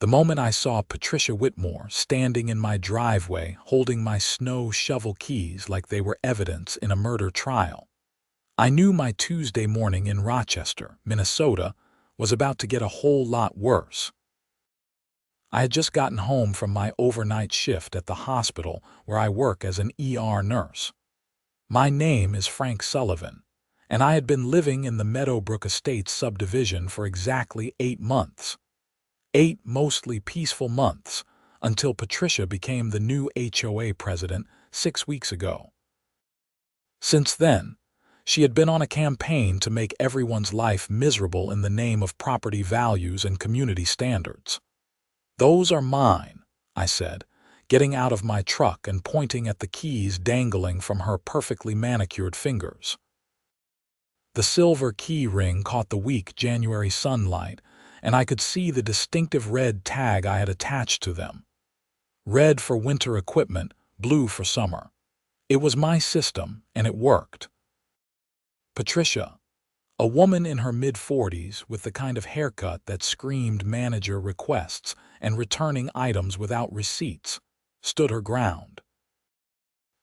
The moment I saw Patricia Whitmore standing in my driveway holding my snow shovel keys like they were evidence in a murder trial, I knew my Tuesday morning in Rochester, Minnesota, was about to get a whole lot worse. I had just gotten home from my overnight shift at the hospital where I work as an ER nurse. My name is Frank Sullivan, and I had been living in the Meadowbrook Estates subdivision for exactly 8 months. 8 mostly peaceful months until Patricia became the new HOA president 6 weeks ago. Since then, she had been on a campaign to make everyone's life miserable in the name of property values and community standards. "Those are mine," I said, getting out of my truck and pointing at the keys dangling from her perfectly manicured fingers. The silver key ring caught the weak January sunlight, and I could see the distinctive red tag I had attached to them. Red for winter equipment, blue for summer. It was my system, and it worked. Patricia, a woman in her mid-40s with the kind of haircut that screamed manager requests and returning items without receipts, stood her ground.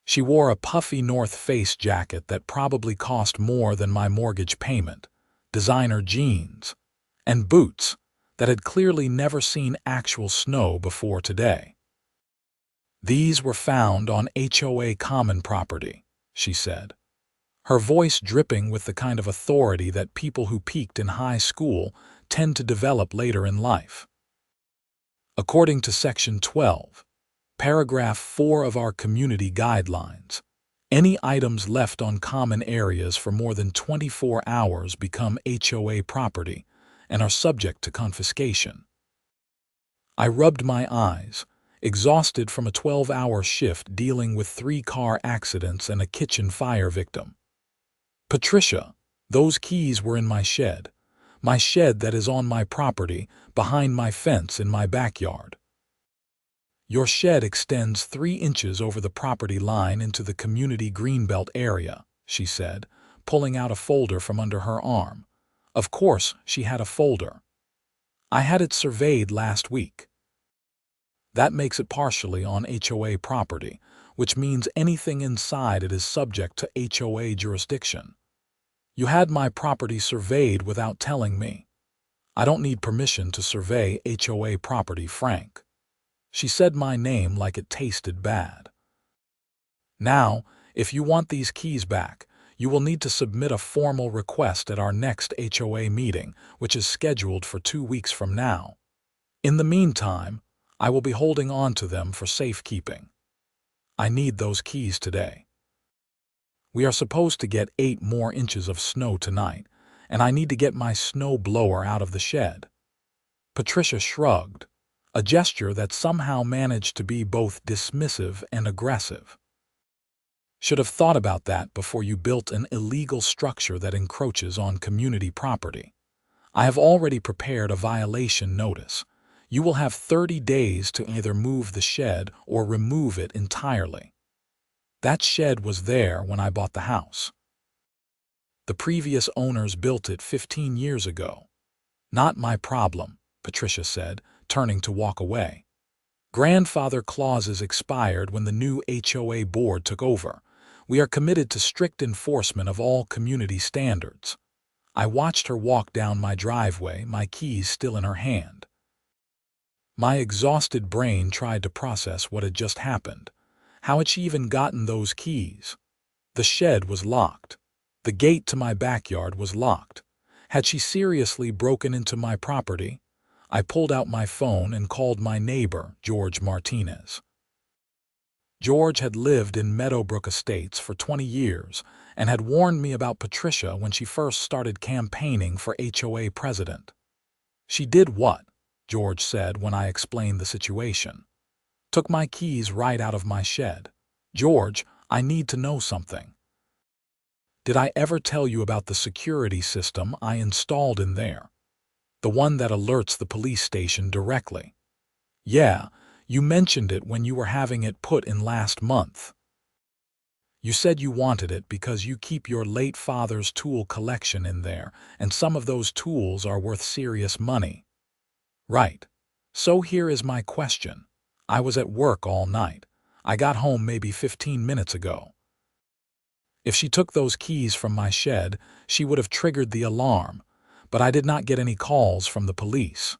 She wore a puffy North Face jacket that probably cost more than my mortgage payment, designer jeans, and boots that had clearly never seen actual snow before today. "These were found on HOA common property," she said, her voice dripping with the kind of authority that people who peaked in high school tend to develop later in life. "According to Section 12, Paragraph 4 of our community guidelines, any items left on common areas for more than 24 hours become HOA property and are subject to confiscation." I rubbed my eyes, exhausted from a 12-hour shift dealing with 3 car accidents and a kitchen fire victim. "Patricia, those keys were in my shed that is on my property, behind my fence in my backyard." "Your shed extends 3 inches over the property line into the community greenbelt area," she said, pulling out a folder from under her arm. Of course, she had a folder. "I had it surveyed last week." "That makes it partially on HOA property, which means anything inside it is subject to HOA jurisdiction. You had my property surveyed without telling me. I don't need permission to survey HOA property, Frank." She said my name like it tasted bad. "Now, if you want these keys back, you will need to submit a formal request at our next HOA meeting, which is scheduled for 2 weeks from now. In the meantime, I will be holding on to them for safekeeping. I need those keys today. We are supposed to get 8 more inches of snow tonight, and I need to get my snow blower out of the shed." Patricia shrugged, a gesture that somehow managed to be both dismissive and aggressive. "Should have thought about that before you built an illegal structure that encroaches on community property. I have already prepared a violation notice. You will have 30 days to either move the shed or remove it entirely. That shed was there when I bought the house. The previous owners built it 15 years ago. Not my problem," Patricia said, turning to walk away. "Grandfather clauses expired when the new HOA board took over. We are committed to strict enforcement of all community standards." I watched her walk down my driveway, my keys still in her hand. My exhausted brain tried to process what had just happened. How had she even gotten those keys? The shed was locked. The gate to my backyard was locked. Had she seriously broken into my property? I pulled out my phone and called my neighbor, George Martinez. George had lived in Meadowbrook Estates for 20 years and had warned me about Patricia when she first started campaigning for HOA president. "She did what?" George said when I explained the situation. "Took my keys right out of my shed. George, I need to know something. Did I ever tell you about the security system I installed in there? The one that alerts the police station directly." "Yeah, you mentioned it when you were having it put in last month. You said you wanted it because you keep your late father's tool collection in there, and some of those tools are worth serious money." "Right. So here is my question. I was at work all night. I got home maybe 15 minutes ago. If she took those keys from my shed, she would have triggered the alarm, but I did not get any calls from the police.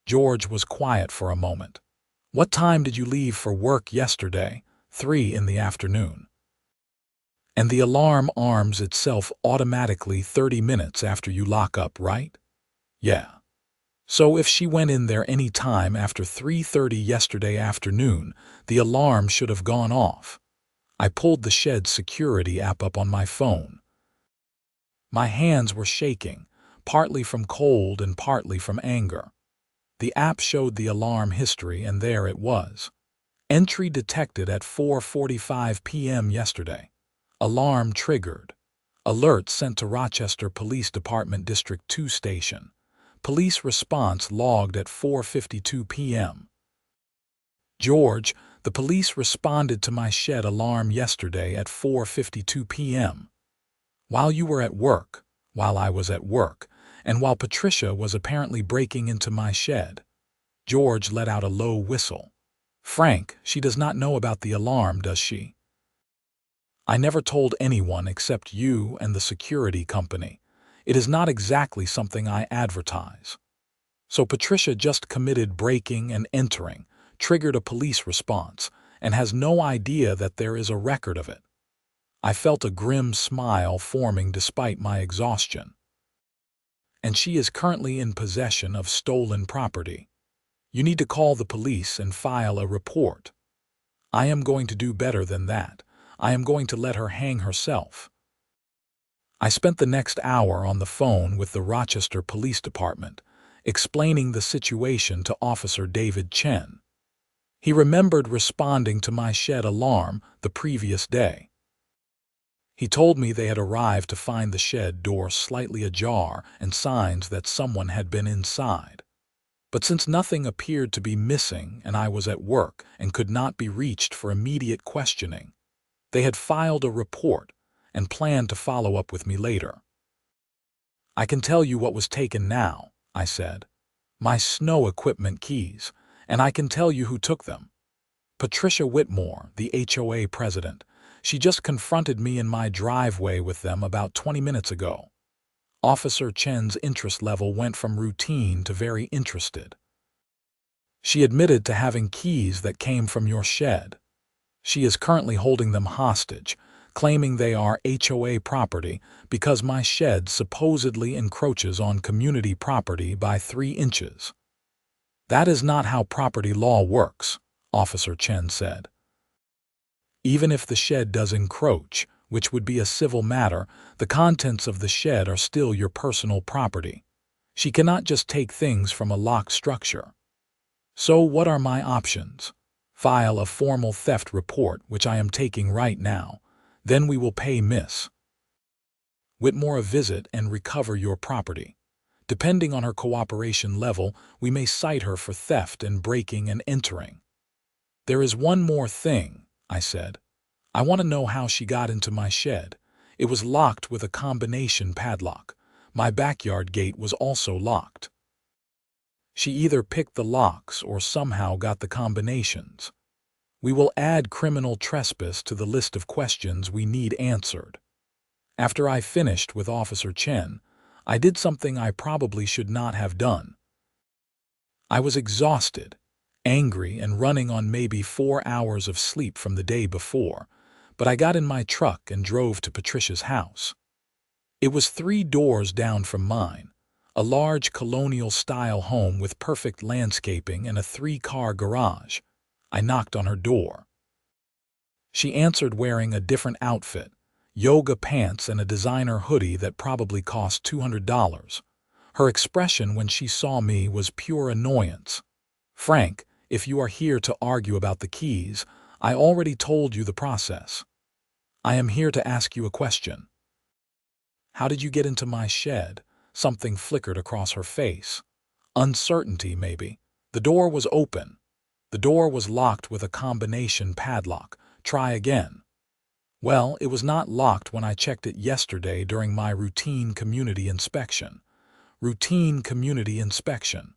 George was quiet for a moment. What time did you leave for work yesterday? 3 in the afternoon. And the alarm arms itself automatically 30 minutes after you lock up, right? Yeah. So if she went in there any time after 3:30 yesterday afternoon, the alarm should have gone off. I pulled the shed security app up on my phone. My hands were shaking, partly from cold and partly from anger. The app showed the alarm history, and there it was. Entry detected at 4:45 p.m. yesterday. Alarm triggered. Alert sent to Rochester Police Department District 2 station. Police response logged at 4:52 p.m. George, the police responded to my shed alarm yesterday at 4:52 p.m. While you were at work, while I was at work, and while Patricia was apparently breaking into my shed. George let out a low whistle. Frank, she does not know about the alarm, does she? I never told anyone except you and the security company. It is not exactly something I advertise. So Patricia just committed breaking and entering, triggered a police response, and has no idea that there is a record of it. I felt a grim smile forming despite my exhaustion. And she is currently in possession of stolen property. You need to call the police and file a report. I am going to do better than that. I am going to let her hang herself. I spent the next hour on the phone with the Rochester Police Department, explaining the situation to Officer David Chen. He remembered responding to my shed alarm the previous day. He told me they had arrived to find the shed door slightly ajar and signs that someone had been inside. But since nothing appeared to be missing and I was at work and could not be reached for immediate questioning, they had filed a report and planned to follow up with me later. I can tell you what was taken now, I said. My snow equipment keys, and I can tell you who took them. Patricia Whitmore, the HOA president. She just confronted me in my driveway with them about 20 minutes ago. Officer Chen's interest level went from routine to very interested. She admitted to having keys that came from your shed. She is currently holding them hostage, claiming they are HOA property because my shed supposedly encroaches on community property by 3 inches. That is not how property law works, Officer Chen said. Even if the shed does encroach, which would be a civil matter, the contents of the shed are still your personal property. She cannot just take things from a locked structure. So what are my options? File a formal theft report, which I am taking right now. Then we will pay Miss Whitmore a visit and recover your property. Depending on her cooperation level, we may cite her for theft and breaking and entering. There is one more thing, I said. I want to know how she got into my shed. It was locked with a combination padlock. My backyard gate was also locked. She either picked the locks or somehow got the combinations. We will add criminal trespass to the list of questions we need answered. After I finished with Officer Chen, I did something I probably should not have done. I was exhausted, angry, and running on maybe 4 hours of sleep from the day before, but I got in my truck and drove to Patricia's house. It was 3 doors down from mine, a large colonial-style home with perfect landscaping and a 3-car garage. I knocked on her door. She answered wearing a different outfit, yoga pants and a designer hoodie that probably cost $200. Her expression when she saw me was pure annoyance. Frank, if you are here to argue about the keys, I already told you the process. I am here to ask you a question. How did you get into my shed? Something flickered across her face. Uncertainty, maybe. The door was open. The door was locked with a combination padlock. Try again. Well, it was not locked when I checked it yesterday during my routine community inspection. Routine community inspection.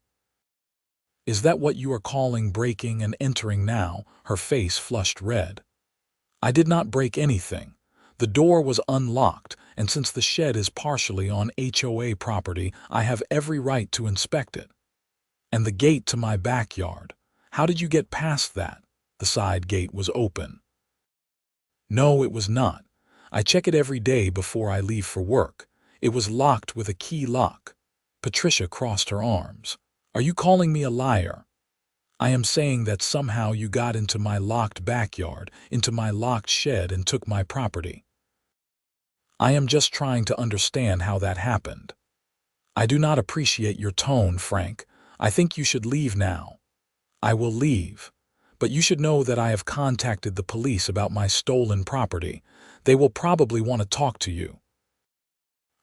Is that what you are calling breaking and entering now?" Her face flushed red. "I did not break anything. The door was unlocked, and since the shed is partially on HOA property, I have every right to inspect it. And the gate to my backyard. How did you get past that? The side gate was open." "No, it was not. I check it every day before I leave for work. It was locked with a key lock." Patricia crossed her arms. "Are you calling me a liar?" "I am saying that somehow you got into my locked backyard, into my locked shed, and took my property. I am just trying to understand how that happened." "I do not appreciate your tone, Frank. I think you should leave now." "I will leave. But you should know that I have contacted the police about my stolen property. They will probably want to talk to you."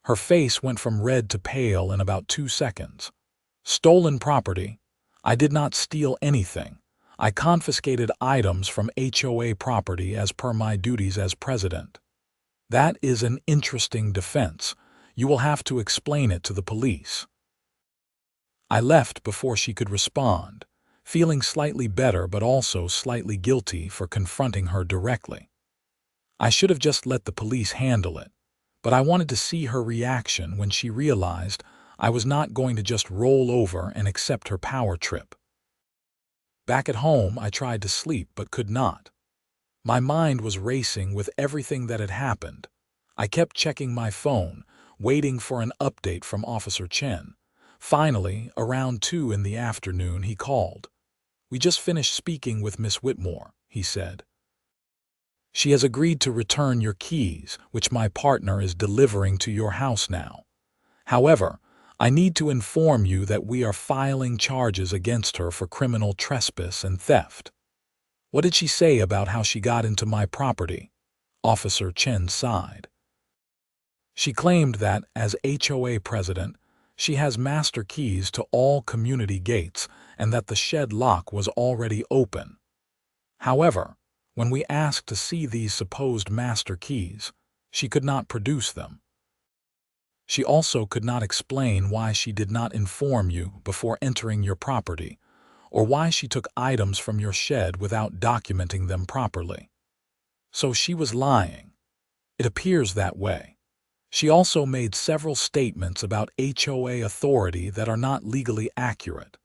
Her face went from red to pale in about 2 seconds. "Stolen property? I did not steal anything. I confiscated items from HOA property as per my duties as president." "That is an interesting defense. You will have to explain it to the police." I left before she could respond, feeling slightly better but also slightly guilty for confronting her directly. I should have just let the police handle it, but I wanted to see her reaction when she realized I was not going to just roll over and accept her power trip. Back at home, I tried to sleep but could not. My mind was racing with everything that had happened. I kept checking my phone, waiting for an update from Officer Chen. Finally, around 2 in the afternoon, he called. "We just finished speaking with Miss Whitmore," he said. "She has agreed to return your keys, which my partner is delivering to your house now. However, I need to inform you that we are filing charges against her for criminal trespass and theft." "What did she say about how she got into my property?" Officer Chen sighed. "She claimed that, as HOA president, she has master keys to all community gates and that the shed lock was already open. However, when we asked to see these supposed master keys, she could not produce them. She also could not explain why she did not inform you before entering your property, or why she took items from your shed without documenting them properly. So she was lying. It appears that way. She also made several statements about HOA authority that are not legally accurate.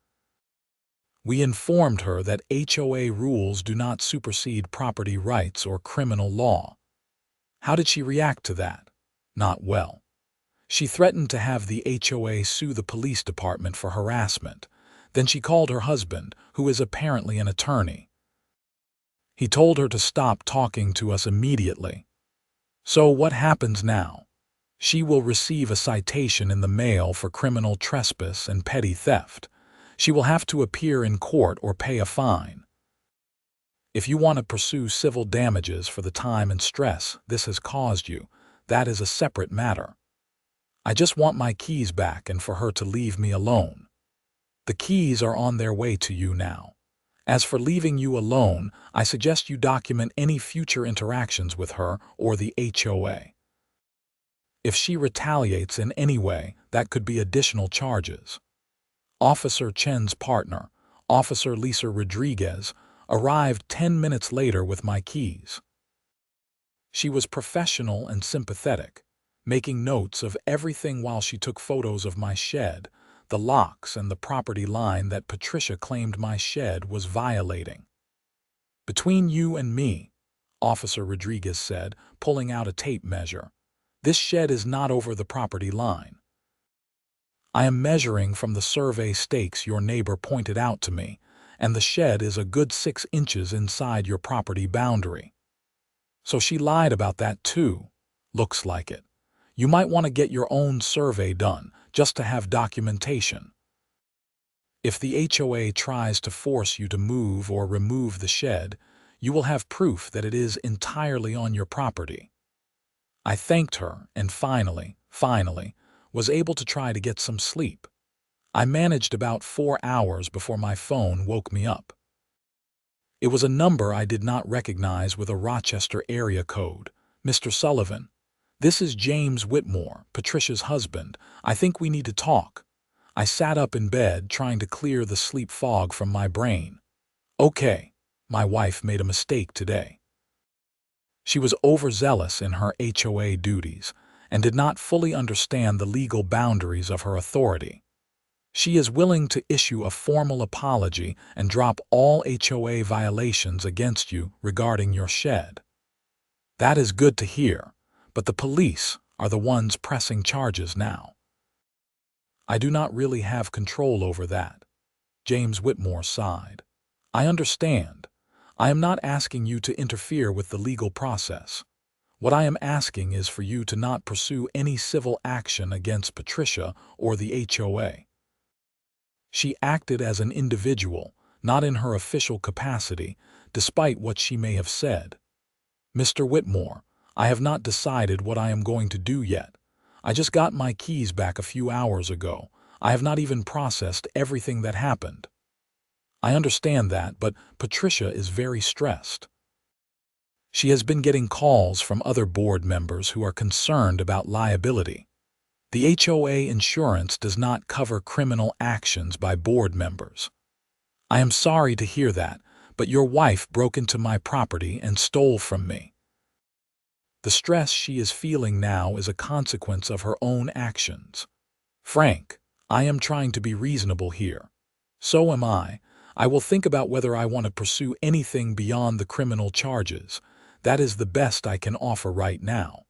We informed her that HOA rules do not supersede property rights or criminal law." "How did she react to that?" "Not well. She threatened to have the HOA sue the police department for harassment. Then she called her husband, who is apparently an attorney. He told her to stop talking to us immediately. So what happens now? She will receive a citation in the mail for criminal trespass and petty theft. She will have to appear in court or pay a fine. If you want to pursue civil damages for the time and stress this has caused you, that is a separate matter. I just want my keys back and for her to leave me alone. The keys are on their way to you now. As for leaving you alone, I suggest you document any future interactions with her or the HOA. If she retaliates in any way, that could be additional charges." Officer Chen's partner, Officer Lisa Rodriguez, arrived 10 minutes later with my keys. She was professional and sympathetic, making notes of everything while she took photos of my shed, the locks, and the property line that Patricia claimed my shed was violating. "Between you and me," Officer Rodriguez said, pulling out a tape measure, "this shed is not over the property line. I am measuring from the survey stakes your neighbor pointed out to me, and the shed is a good 6 inches inside your property boundary. So she lied about that too. Looks like it. You might want to get your own survey done, just to have documentation. If the HOA tries to force you to move or remove the shed, you will have proof that it is entirely on your property." I thanked her and finally, was able to try to get some sleep. I managed about 4 hours before my phone woke me up. It was a number I did not recognize with a Rochester area code. "Mr. Sullivan, this is James Whitmore, Patricia's husband. I think we need to talk. I sat up in bed, trying to clear the sleep fog from my brain. Okay, my wife made a mistake today. She was overzealous in her HOA duties and did not fully understand the legal boundaries of her authority. She is willing to issue a formal apology and drop all HOA violations against you regarding your shed. That is good to hear, but the police are the ones pressing charges now. I do not really have control over that. James Whitmore sighed. I understand. I am not asking you to interfere with the legal process. What I am asking is for you to not pursue any civil action against Patricia or the HOA. She acted as an individual, not in her official capacity, despite what she may have said. Mr. Whitmore, I have not decided what I am going to do yet. I just got my keys back a few hours ago. I have not even processed everything that happened. I understand that, but Patricia is very stressed. She has been getting calls from other board members who are concerned about liability. The HOA insurance does not cover criminal actions by board members. I am sorry to hear that, but your wife broke into my property and stole from me. The stress she is feeling now is a consequence of her own actions. Frank, I am trying to be reasonable here. So am I. I will think about whether I want to pursue anything beyond the criminal charges. That is the best I can offer right now.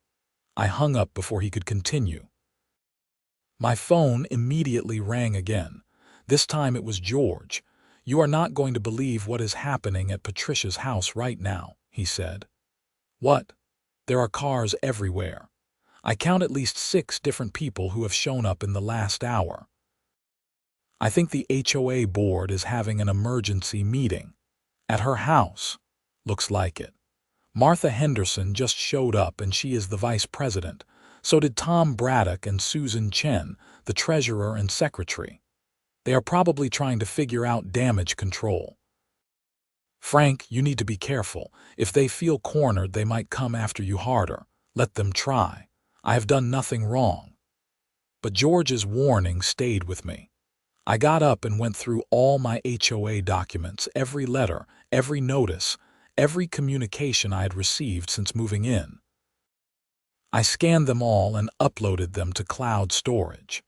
I hung up before he could continue. My phone immediately rang again. This time it was George. You are not going to believe what is happening at Patricia's house right now, he said. What? There are cars everywhere. I count at least 6 different people who have shown up in the last hour. I think the HOA board is having an emergency meeting. At her house. Looks like it. Martha Henderson just showed up and she is the vice president. So did Tom Braddock and Susan Chen, the treasurer and secretary. They are probably trying to figure out damage control. Frank, you need to be careful. If they feel cornered, they might come after you harder. Let them try. I have done nothing wrong. But George's warning stayed with me. I got up and went through all my HOA documents, every letter, every notice, every communication I had received since moving in. I scanned them all and uploaded them to cloud storage.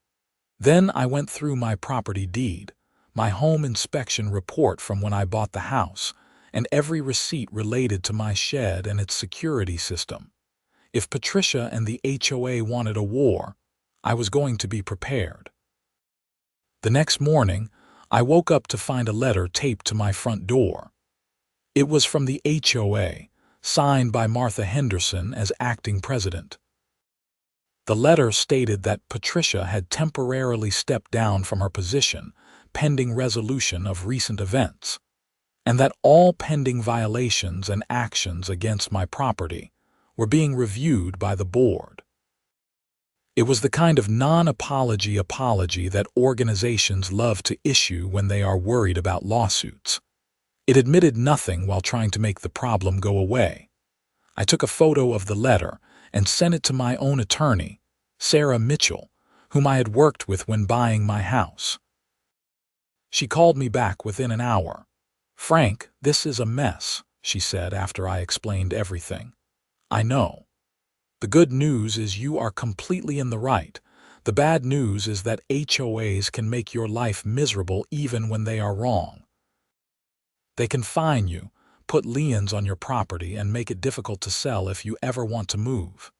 Then I went through my property deed, my home inspection report from when I bought the house, and every receipt related to my shed and its security system. If Patricia and the HOA wanted a war, I was going to be prepared. The next morning, I woke up to find a letter taped to my front door. It was from the HOA, signed by Martha Henderson as acting president. The letter stated that Patricia had temporarily stepped down from her position, pending resolution of recent events, and that all pending violations and actions against my property were being reviewed by the board. It was the kind of non-apology apology that organizations love to issue when they are worried about lawsuits. It admitted nothing while trying to make the problem go away. I took a photo of the letter and sent it to my own attorney, Sarah Mitchell, whom I had worked with when buying my house. She called me back within an hour. Frank, this is a mess, she said after I explained everything. I know. The good news is you are completely in the right. The bad news is that HOAs can make your life miserable even when they are wrong. They can fine you, put liens on your property, and make it difficult to sell if you ever want to move.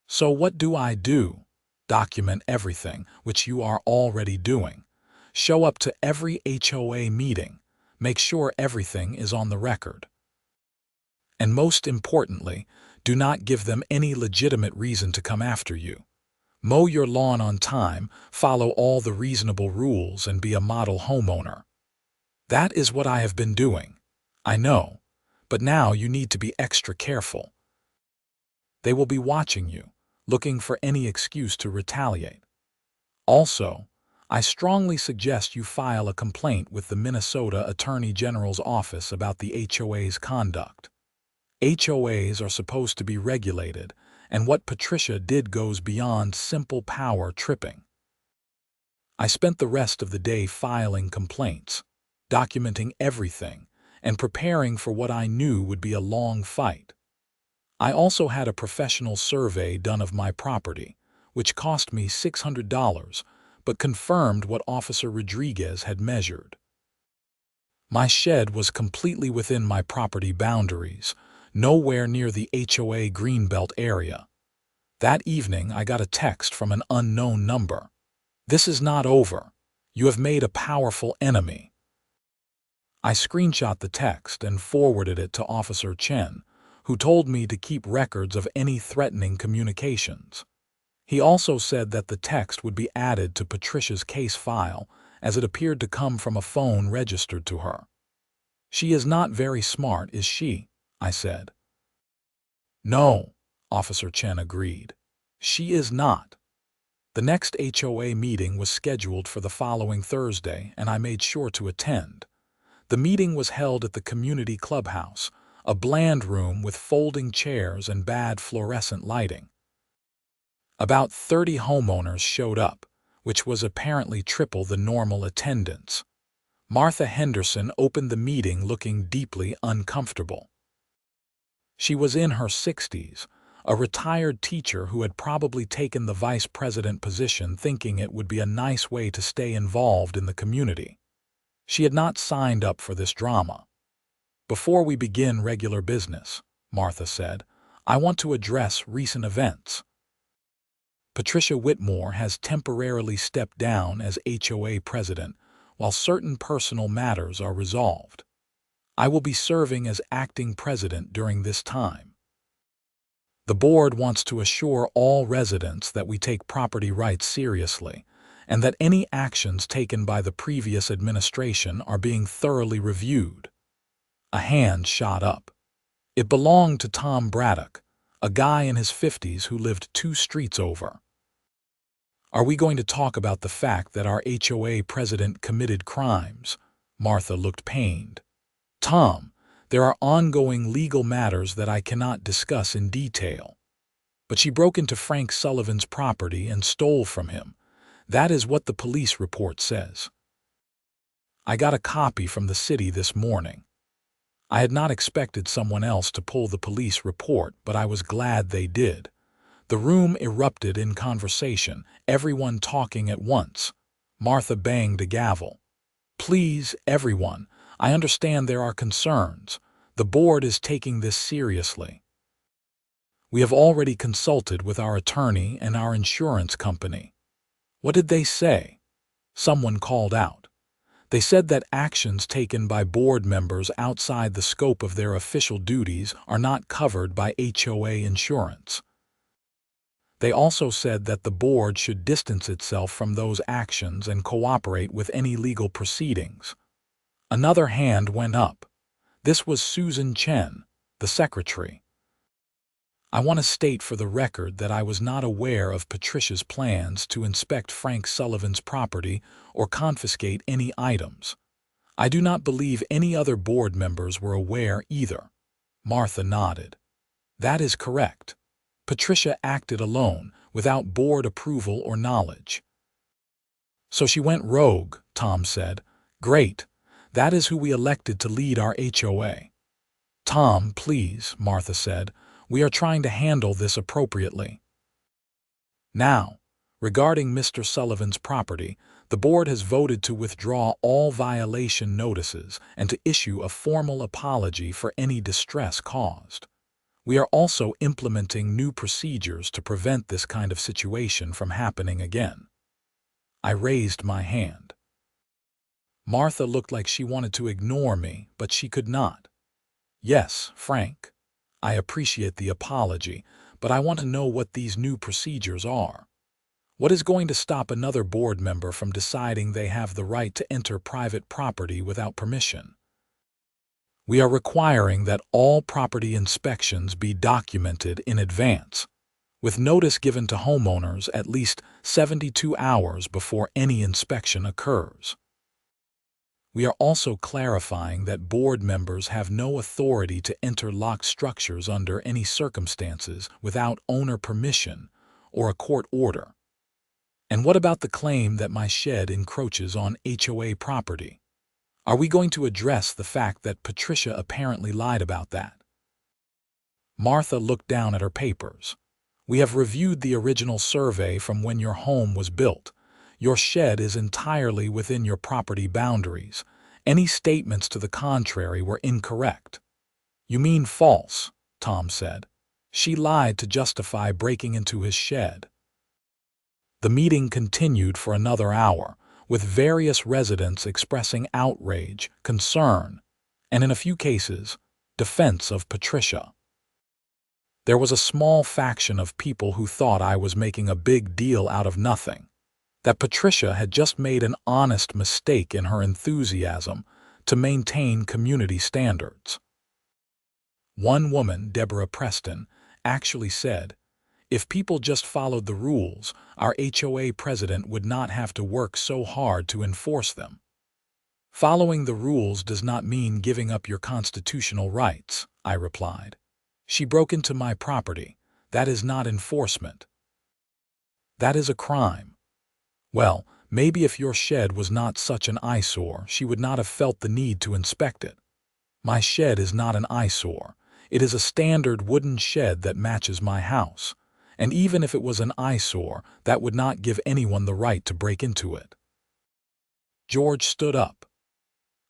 So what do? Document everything, which you are already doing. Show up to every HOA meeting. Make sure everything is on the record. And most importantly, do not give them any legitimate reason to come after you. Mow your lawn on time, follow all the reasonable rules, and be a model homeowner. That is what I have been doing. I know, but now you need to be extra careful. They will be watching you, looking for any excuse to retaliate. Also, I strongly suggest you file a complaint with the Minnesota Attorney General's office about the HOA's conduct. HOAs are supposed to be regulated, and what Patricia did goes beyond simple power tripping. I spent the rest of the day filing complaints, documenting everything, and preparing for what I knew would be a long fight. I also had a professional survey done of my property, which cost me $600, but confirmed what Officer Rodriguez had measured. My shed was completely within my property boundaries, nowhere near the HOA Greenbelt area. That evening, I got a text from an unknown number. "This is not over. You have made a powerful enemy." I screenshot the text and forwarded it to Officer Chen, who told me to keep records of any threatening communications. He also said that the text would be added to Patricia's case file, as it appeared to come from a phone registered to her. "She is not very smart, is she?" I said. "No," Officer Chen agreed. "She is not." The next HOA meeting was scheduled for the following Thursday, and I made sure to attend. The meeting was held at the community clubhouse, a bland room with folding chairs and bad fluorescent lighting. About 30 homeowners showed up, which was apparently triple the normal attendance. Martha Henderson opened the meeting looking deeply uncomfortable. She was in her 60s, a retired teacher who had probably taken the vice president position thinking it would be a nice way to stay involved in the community. She had not signed up for this drama. "Before we begin regular business," Martha said, "I want to address recent events. Patricia Whitmore has temporarily stepped down as HOA president while certain personal matters are resolved. I will be serving as acting president during this time. The board wants to assure all residents that we take property rights seriously and that any actions taken by the previous administration are being thoroughly reviewed." A hand shot up. It belonged to Tom Braddock, a guy in his 50s who lived 2 streets over. "Are we going to talk about the fact that our HOA president committed crimes?" Martha looked pained. "Tom, there are ongoing legal matters that I cannot discuss in detail. But she broke into Frank Sullivan's property and stole from him. That is what the police report says. I got a copy from the city this morning. I had not expected someone else to pull the police report, but I was glad they did." The room erupted in conversation, everyone talking at once. Martha banged a gavel. "Please, everyone, I understand there are concerns. The board is taking this seriously. We have already consulted with our attorney and our insurance company." "What did they say?" Someone called out. "They said that actions taken by board members outside the scope of their official duties are not covered by HOA insurance. They also said that the board should distance itself from those actions and cooperate with any legal proceedings." Another hand went up. This was Susan Chen, the secretary. "I want to state for the record that I was not aware of Patricia's plans to inspect Frank Sullivan's property or confiscate any items. I do not believe any other board members were aware either." Martha nodded. "That is correct. Patricia acted alone, without board approval or knowledge." "So she went rogue," Tom said. "Great. That is who we elected to lead our HOA." "Tom, please," Martha said. "We are trying to handle this appropriately." "Now, regarding Mr. Sullivan's property, the board has voted to withdraw all violation notices and to issue a formal apology for any distress caused. We are also implementing new procedures to prevent this kind of situation from happening again." I raised my hand. Martha looked like she wanted to ignore me, but she could not. "Yes, Frank. I appreciate the apology, but I want to know what these new procedures are. What is going to stop another board member from deciding they have the right to enter private property without permission? We are requiring that all property inspections be documented in advance, with notice given to homeowners at least 72 hours before any inspection occurs. We are also clarifying that board members have no authority to enter locked structures under any circumstances without owner permission or a court order. And what about the claim that my shed encroaches on HOA property? Are we going to address the fact that Patricia apparently lied about that? Martha looked down at her papers. We have reviewed the original survey from when your home was built. Your shed is entirely within your property boundaries. Any statements to the contrary were incorrect. You mean false, Tom said. She lied to justify breaking into his shed. The meeting continued for another hour, with various residents expressing outrage, concern, and in a few cases, defense of Patricia. There was a small faction of people who thought I was making a big deal out of nothing, that Patricia had just made an honest mistake in her enthusiasm to maintain community standards. One woman, Deborah Preston, actually said, "If people just followed the rules, our HOA president would not have to work so hard to enforce them." "Following the rules does not mean giving up your constitutional rights," I replied. "She broke into my property. That is not enforcement. That is a crime." "Well, maybe if your shed was not such an eyesore, she would not have felt the need to inspect it." "My shed is not an eyesore. It is a standard wooden shed that matches my house. And even if it was an eyesore, that would not give anyone the right to break into it." George stood up.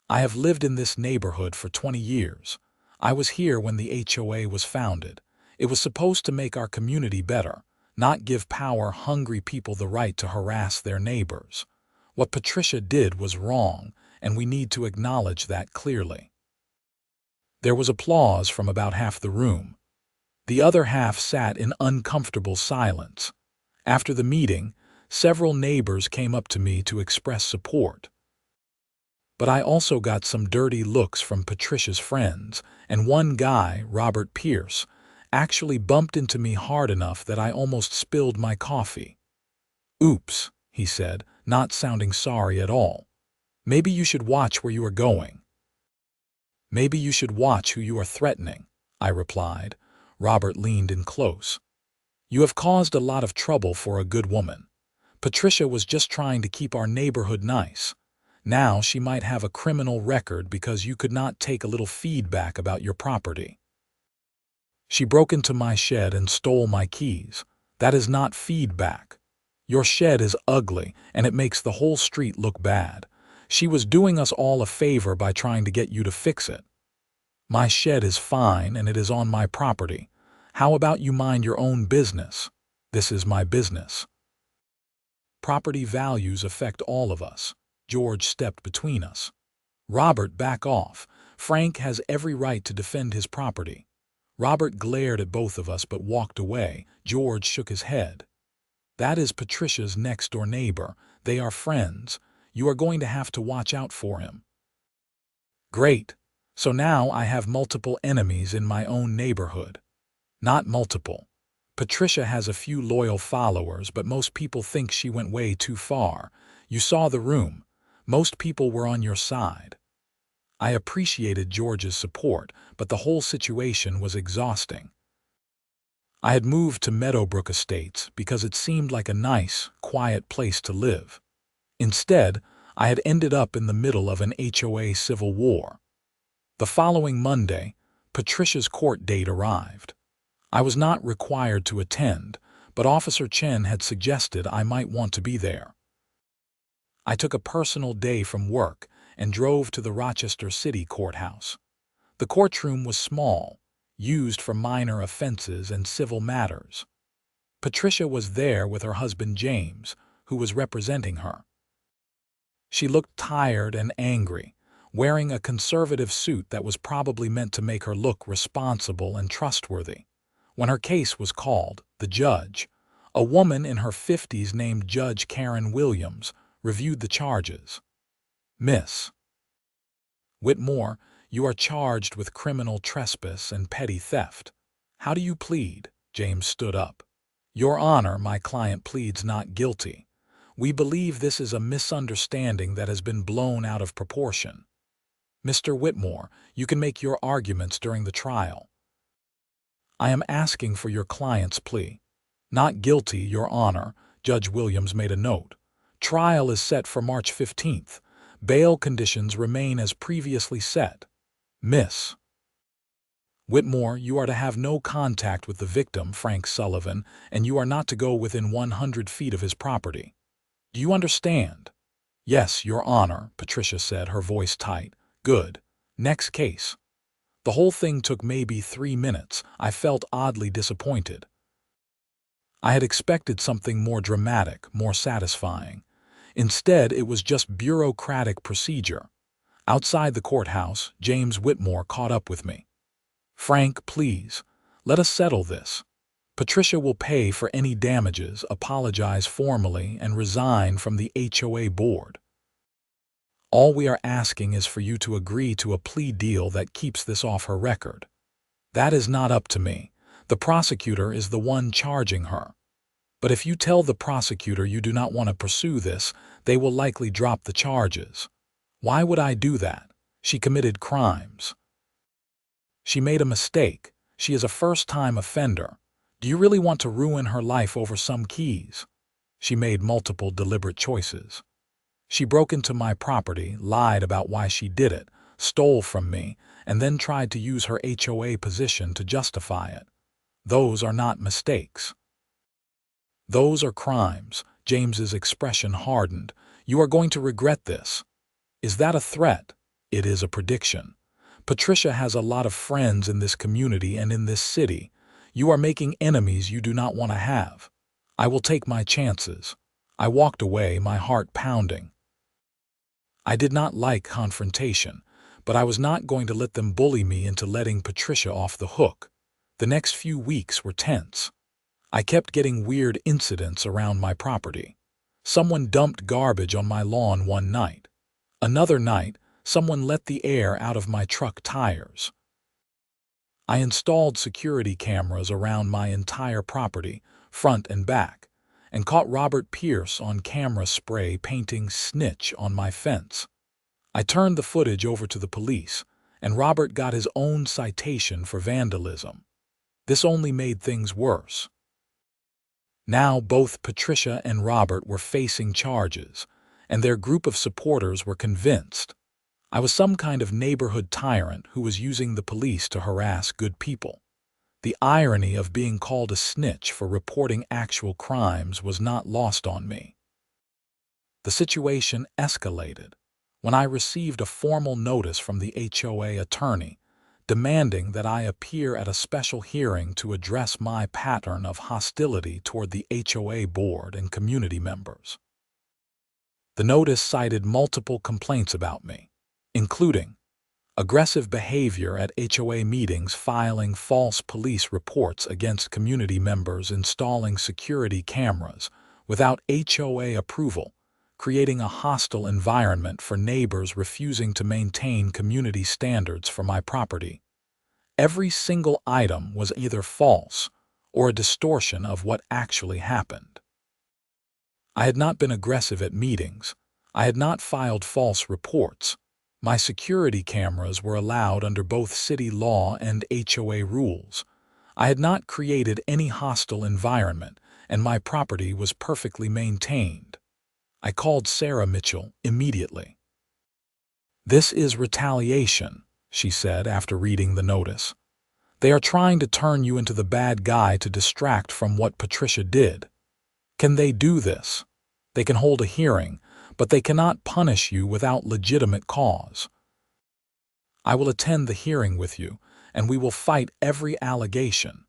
"I have lived in this neighborhood for 20 years. I was here when the HOA was founded. It was supposed to make our community better, not give power-hungry people the right to harass their neighbors. What Patricia did was wrong, and we need to acknowledge that clearly." There was applause from about half the room. The other half sat in uncomfortable silence. After the meeting, several neighbors came up to me to express support. But I also got some dirty looks from Patricia's friends, and one guy, Robert Pierce, actually bumped into me hard enough that I almost spilled my coffee. "Oops," he said, not sounding sorry at all. "Maybe you should watch where you are going." "Maybe you should watch who you are threatening," I replied. Robert leaned in close. "You have caused a lot of trouble for a good woman. Patricia was just trying to keep our neighborhood nice. Now she might have a criminal record because you could not take a little feedback about your property. She broke into my shed and stole my keys. That is not feedback. Your shed is ugly, and it makes the whole street look bad. She was doing us all a favor by trying to get you to fix it. My shed is fine, and it is on my property. How about you mind your own business? This is my business." "Property values affect all of us." George stepped between us. "Robert, back off. Frank has every right to defend his property." Robert glared at both of us but walked away. George shook his head. "That is Patricia's next-door neighbor. They are friends. You are going to have to watch out for him." "Great. So now I have multiple enemies in my own neighborhood." "Not multiple. Patricia has a few loyal followers, but most people think she went way too far. You saw the room. Most people were on your side." I appreciated George's support, but the whole situation was exhausting. I had moved to Meadowbrook Estates because it seemed like a nice, quiet place to live. Instead, I had ended up in the middle of an HOA civil war. The following Monday, Patricia's court date arrived. I was not required to attend, but Officer Chen had suggested I might want to be there. I took a personal day from work and drove to the Rochester City Courthouse. The courtroom was small, used for minor offenses and civil matters. Patricia was there with her husband James, who was representing her. She looked tired and angry, wearing a conservative suit that was probably meant to make her look responsible and trustworthy. When her case was called, the judge, a woman in her 50s named Judge Karen Williams, reviewed the charges. "Miss Whitmore, you are charged with criminal trespass and petty theft. How do you plead?" James stood up. "Your Honor, my client pleads not guilty. We believe this is a misunderstanding that has been blown out of proportion." "Mr. Whitmore, you can make your arguments during the trial." "I am asking for your client's plea." "Not guilty, Your Honor," Judge Williams made a note. Trial is set for March 15th. Bail conditions remain as previously set. Miss Whitmore, you are to have no contact with the victim, Frank Sullivan, and you are not to go within 100 feet of his property. Do you understand? Yes, Your Honor, Patricia said, her voice tight. Good. Next case. The whole thing took maybe 3 minutes. I felt oddly disappointed. I had expected something more dramatic, more satisfying. Instead, it was just bureaucratic procedure. Outside the courthouse, James Whitmore caught up with me. Frank, please, let us settle this. Patricia will pay for any damages, apologize formally, and resign from the HOA board. All we are asking is for you to agree to a plea deal that keeps this off her record. That is not up to me. The prosecutor is the one charging her. But if you tell the prosecutor you do not want to pursue this, they will likely drop the charges. Why would I do that? She committed crimes. She made a mistake. She is a first-time offender. Do you really want to ruin her life over some keys? She made multiple deliberate choices. She broke into my property, lied about why she did it, stole from me, and then tried to use her HOA position to justify it. Those are not mistakes. Those are crimes. James's expression hardened. You are going to regret this. Is that a threat? It is a prediction. Patricia has a lot of friends in this community and in this city. You are making enemies you do not want to have. I will take my chances. I walked away, my heart pounding. I did not like confrontation, but I was not going to let them bully me into letting Patricia off the hook. The next few weeks were tense. I kept getting weird incidents around my property. Someone dumped garbage on my lawn one night. Another night, someone let the air out of my truck tires. I installed security cameras around my entire property, front and back, and caught Robert Pierce on camera spray painting "snitch" on my fence. I turned the footage over to the police, and Robert got his own citation for vandalism. This only made things worse. Now both Patricia and Robert were facing charges, and their group of supporters were convinced I was some kind of neighborhood tyrant who was using the police to harass good people. The irony of being called a snitch for reporting actual crimes was not lost on me. The situation escalated when I received a formal notice from the HOA attorney demanding that I appear at a special hearing to address my pattern of hostility toward the HOA board and community members. The notice cited multiple complaints about me, including aggressive behavior at HOA meetings, filing false police reports against community members, installing security cameras without HOA approval, creating a hostile environment for neighbors, refusing to maintain community standards for my property. Every single item was either false or a distortion of what actually happened. I had not been aggressive at meetings. I had not filed false reports. My security cameras were allowed under both city law and HOA rules. I had not created any hostile environment, and my property was perfectly maintained. I called Sarah Mitchell immediately. "This is retaliation," she said after reading the notice. "They are trying to turn you into the bad guy to distract from what Patricia did. Can they do this? They can hold a hearing, but they cannot punish you without legitimate cause. I will attend the hearing with you, and we will fight every allegation.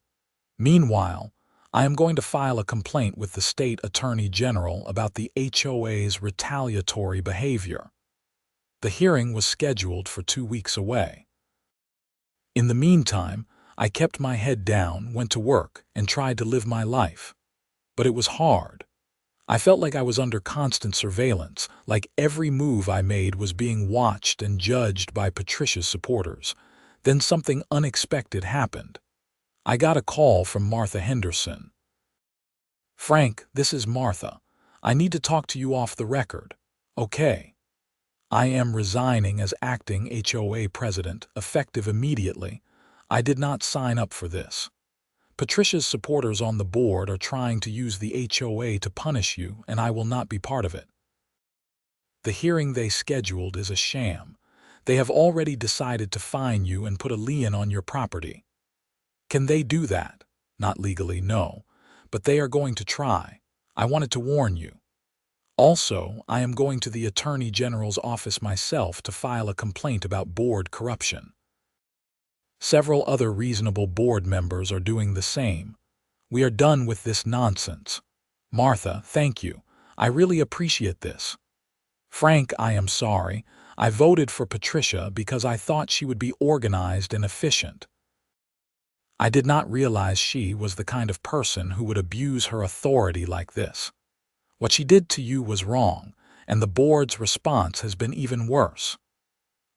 Meanwhile, I am going to file a complaint with the State Attorney General about the HOA's retaliatory behavior." The hearing was scheduled for 2 weeks away. In the meantime, I kept my head down, went to work, and tried to live my life. But it was hard. I felt like I was under constant surveillance, like every move I made was being watched and judged by Patricia's supporters. Then something unexpected happened. I got a call from Martha Henderson. "Frank, this is Martha. I need to talk to you off the record." "Okay." "I am resigning as acting HOA president, effective immediately. I did not sign up for this. Patricia's supporters on the board are trying to use the HOA to punish you, and I will not be part of it. The hearing they scheduled is a sham. They have already decided to fine you and put a lien on your property. Can they do that? Not legally, no, but they are going to try. I wanted to warn you. Also, I am going to the Attorney General's office myself to file a complaint about board corruption. Several other reasonable board members are doing the same. We are done with this nonsense. Martha, thank you. I really appreciate this. Frank, I am sorry. I voted for Patricia because I thought she would be organized and efficient. I did not realize she was the kind of person who would abuse her authority like this. What she did to you was wrong, and the board's response has been even worse.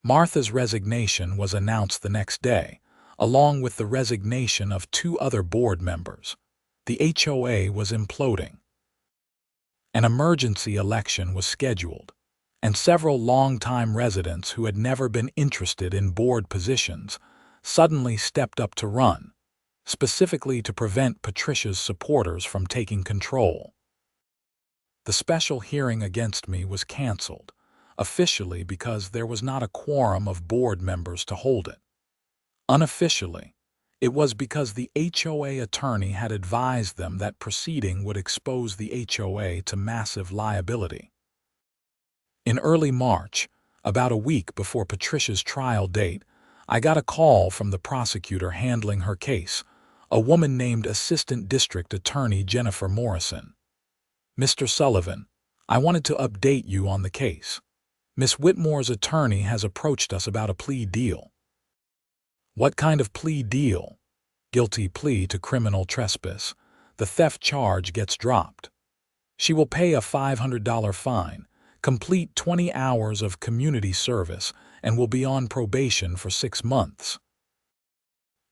Martha's resignation was announced the next day, along with the resignation of 2 other board members. The HOA was imploding. An emergency election was scheduled, and several longtime residents who had never been interested in board positions suddenly stepped up to run, specifically to prevent Patricia's supporters from taking control. The special hearing against me was canceled, officially because there was not a quorum of board members to hold it. Unofficially, it was because the HOA attorney had advised them that proceeding would expose the HOA to massive liability. In early March, about a week before Patricia's trial date, I got a call from the prosecutor handling her case, a woman named Assistant District Attorney Jennifer Morrison. Mr. Sullivan, I wanted to update you on the case. Miss Whitmore's attorney has approached us about a plea deal. What kind of plea deal? Guilty plea to criminal trespass. The theft charge gets dropped. She will pay a $500 fine, complete 20 hours of community service, and will be on probation for 6 months.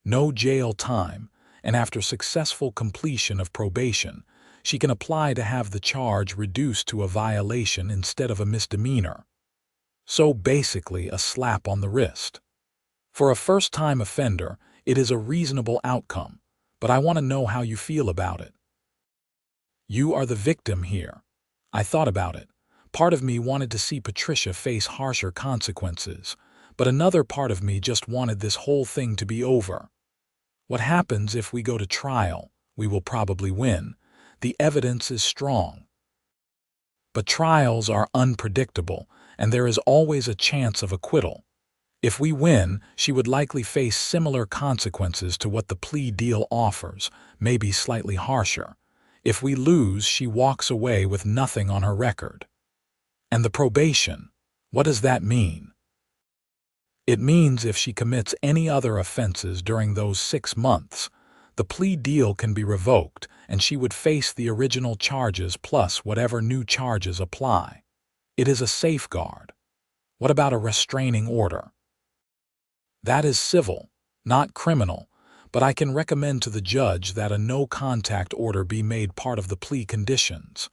No jail time, and after successful completion of probation, she can apply to have the charge reduced to a violation instead of a misdemeanor. So basically a slap on the wrist. For a first-time offender, it is a reasonable outcome, but I want to know how you feel about it. You are the victim here. I thought about it. Part of me wanted to see Patricia face harsher consequences, but another part of me just wanted this whole thing to be over. What happens if we go to trial? We will probably win. The evidence is strong. But trials are unpredictable, and there is always a chance of acquittal. If we win, she would likely face similar consequences to what the plea deal offers, maybe slightly harsher. If we lose, she walks away with nothing on her record. And the probation, what does that mean? It means if she commits any other offenses during those 6 months, the plea deal can be revoked and she would face the original charges plus whatever new charges apply. It is a safeguard. What about a restraining order? That is civil, not criminal, but I can recommend to the judge that a no-contact order be made part of the plea conditions.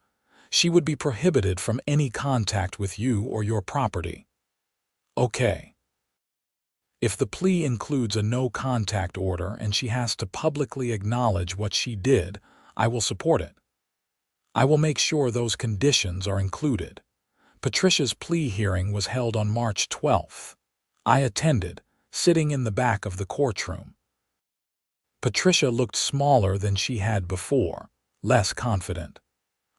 She would be prohibited from any contact with you or your property. Okay. If the plea includes a no-contact order and she has to publicly acknowledge what she did, I will support it. I will make sure those conditions are included. Patricia's plea hearing was held on March 12th. I attended, sitting in the back of the courtroom. Patricia looked smaller than she had before, less confident.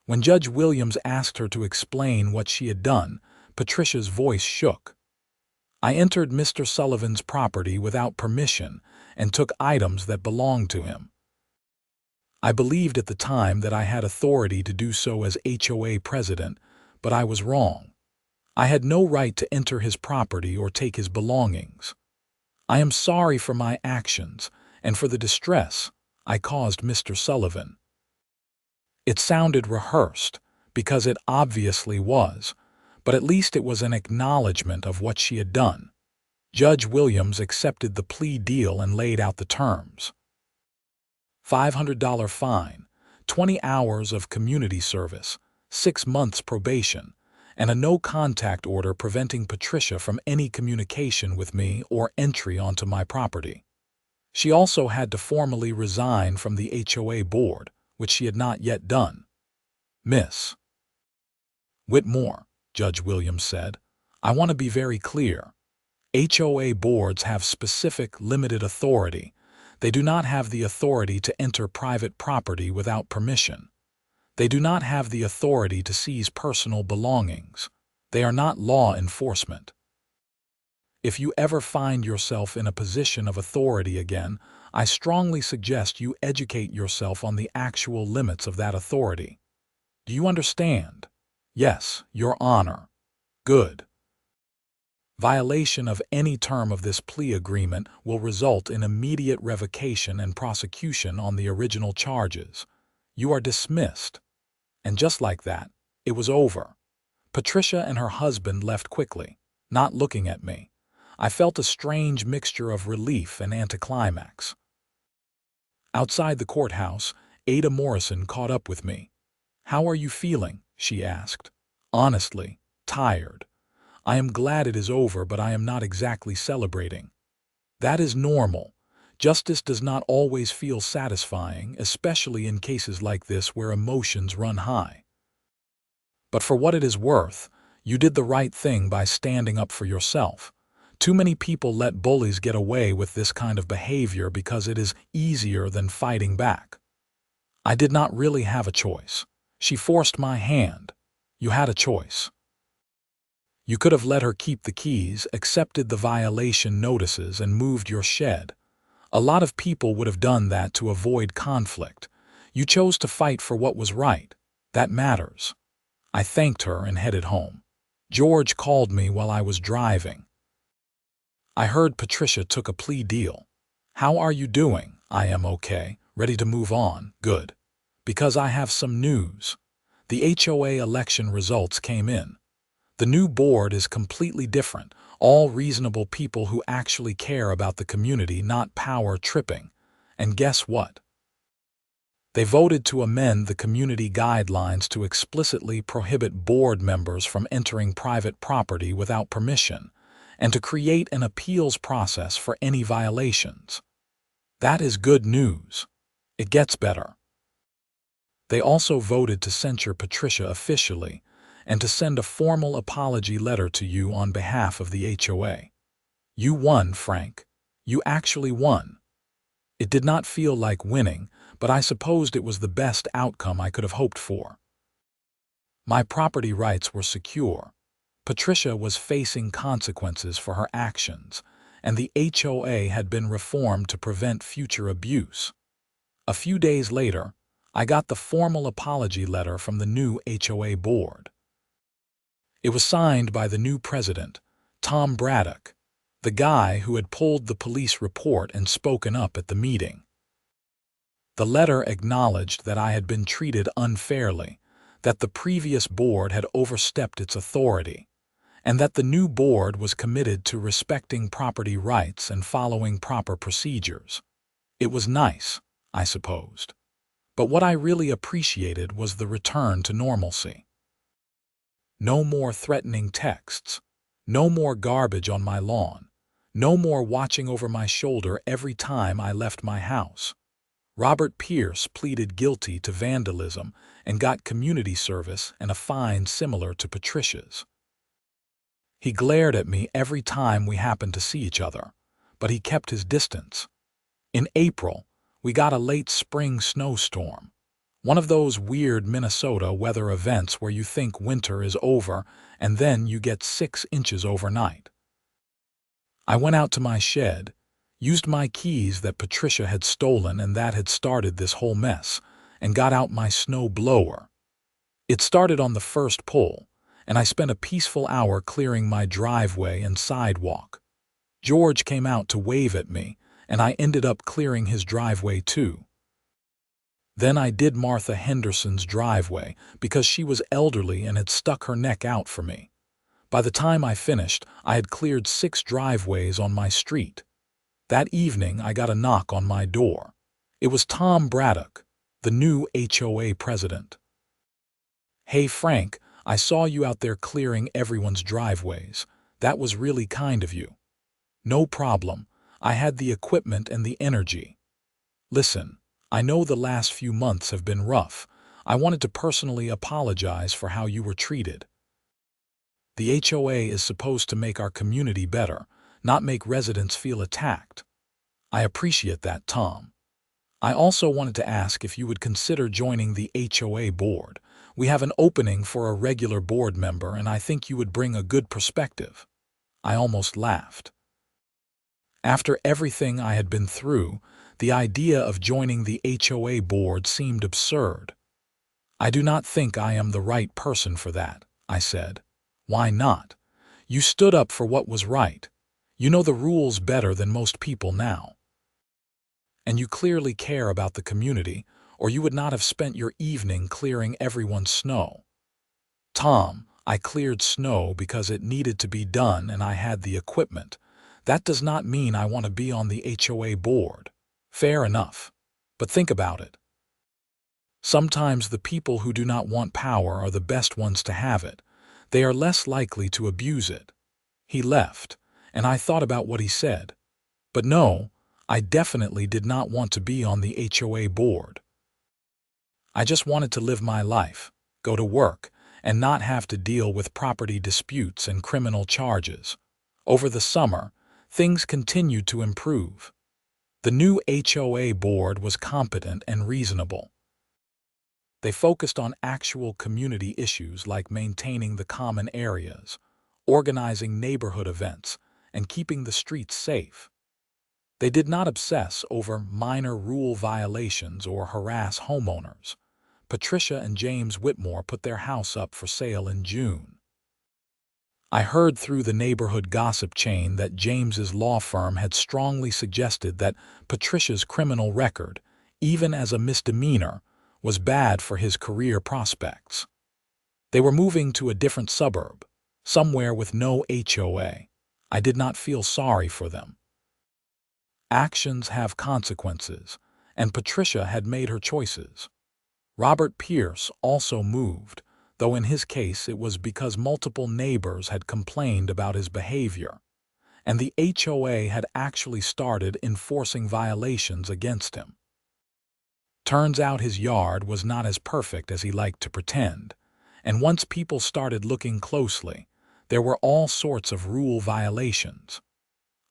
When Judge Williams asked her to explain what she had done, Patricia's voice shook. I entered Mr. Sullivan's property without permission and took items that belonged to him. I believed at the time that I had authority to do so as HOA president, but I was wrong. I had no right to enter his property or take his belongings. I am sorry for my actions and for the distress I caused Mr. Sullivan. It sounded rehearsed, because it obviously was, but at least it was an acknowledgement of what she had done. Judge Williams accepted the plea deal and laid out the terms. $500 fine, 20 hours of community service, 6 months probation, and a no-contact order preventing Patricia from any communication with me or entry onto my property. She also had to formally resign from the HOA board, which she had not yet done. "Miss Whitmore," Judge Williams said, "I want to be very clear. HOA boards have specific, limited authority. They do not have the authority to enter private property without permission. They do not have the authority to seize personal belongings. They are not law enforcement. If you ever find yourself in a position of authority again, I strongly suggest you educate yourself on the actual limits of that authority. Do you understand?" "Yes, Your Honor." "Good. Violation of any term of this plea agreement will result in immediate revocation and prosecution on the original charges. You are dismissed." And just like that, it was over. Patricia and her husband left quickly, not looking at me. I felt a strange mixture of relief and anticlimax. Outside the courthouse, Ada Morrison caught up with me. "How are you feeling?" she asked. "Honestly, tired. I am glad it is over, but I am not exactly celebrating." "That is normal. Justice does not always feel satisfying, especially in cases like this where emotions run high. But for what it is worth, you did the right thing by standing up for yourself. Too many people let bullies get away with this kind of behavior because it is easier than fighting back." "I did not really have a choice. She forced my hand." "You had a choice. You could have let her keep the keys, accepted the violation notices, and moved your shed. A lot of people would have done that to avoid conflict. You chose to fight for what was right. That matters." I thanked her and headed home. George called me while I was driving. "I heard Patricia took a plea deal. How are you doing?" "I am okay, ready to move on." "Good. Because I have some news. The HOA election results came in. The new board is completely different, all reasonable people who actually care about the community, not power tripping. And guess what? They voted to amend the community guidelines to explicitly prohibit board members from entering private property without permission, and to create an appeals process for any violations. That is good news. It gets better. They also voted to censure Patricia officially, and to send a formal apology letter to you on behalf of the HOA. You won, Frank. You actually won. It did not feel like winning, but I supposed it was the best outcome I could have hoped for. My property rights were secure. Patricia was facing consequences for her actions, and the HOA had been reformed to prevent future abuse. A few days later, I got the formal apology letter from the new HOA board. It was signed by the new president, Tom Braddock, the guy who had pulled the police report and spoken up at the meeting. The letter acknowledged that I had been treated unfairly, that the previous board had overstepped its authority, and that the new board was committed to respecting property rights and following proper procedures. It was nice, I supposed. But what I really appreciated was the return to normalcy. No more threatening texts. No more garbage on my lawn. No more watching over my shoulder every time I left my house. Robert Pierce pleaded guilty to vandalism and got community service and a fine similar to Patricia's. He glared at me every time we happened to see each other, but he kept his distance. In April, we got a late spring snowstorm. One of those weird Minnesota weather events where you think winter is over and then you get 6 inches overnight. I went out to my shed, used my keys that Patricia had stolen and that had started this whole mess, and got out my snow blower. It started on the first pull, and I spent a peaceful hour clearing my driveway and sidewalk. George came out to wave at me, and I ended up clearing his driveway too. Then I did Martha Henderson's driveway because she was elderly and had stuck her neck out for me. By the time I finished, I had cleared 6 driveways on my street. That evening, I got a knock on my door. It was Tom Braddock, the new HOA president. "Hey Frank, I saw you out there clearing everyone's driveways. That was really kind of you." "No problem. I had the equipment and the energy. Listen, I know the last few months have been rough. I wanted to personally apologize for how you were treated. The HOA is supposed to make our community better, not make residents feel attacked. I appreciate that, Tom. I also wanted to ask if you would consider joining the HOA board. We have an opening for a regular board member, and I think you would bring a good perspective. I almost laughed. After everything I had been through, the idea of joining the HOA board seemed absurd. I do not think I am the right person for that, I said. Why not? You stood up for what was right. You know the rules better than most people now. And you clearly care about the community, or you would not have spent your evening clearing everyone's snow. Tom, I cleared snow because it needed to be done and I had the equipment. That does not mean I want to be on the HOA board. Fair enough. But think about it. Sometimes the people who do not want power are the best ones to have it. They are less likely to abuse it. He left, and I thought about what he said. But no, I definitely did not want to be on the HOA board. I just wanted to live my life, go to work, and not have to deal with property disputes and criminal charges. Over the summer, things continued to improve. The new HOA board was competent and reasonable. They focused on actual community issues like maintaining the common areas, organizing neighborhood events, and keeping the streets safe. They did not obsess over minor rule violations or harass homeowners. Patricia and James Whitmore put their house up for sale in June. I heard through the neighborhood gossip chain that James's law firm had strongly suggested that Patricia's criminal record, even as a misdemeanor, was bad for his career prospects. They were moving to a different suburb, somewhere with no HOA. I did not feel sorry for them. Actions have consequences, and Patricia had made her choices. Robert Pierce also moved, though in his case it was because multiple neighbors had complained about his behavior, and the HOA had actually started enforcing violations against him. Turns out his yard was not as perfect as he liked to pretend, and once people started looking closely, there were all sorts of rule violations.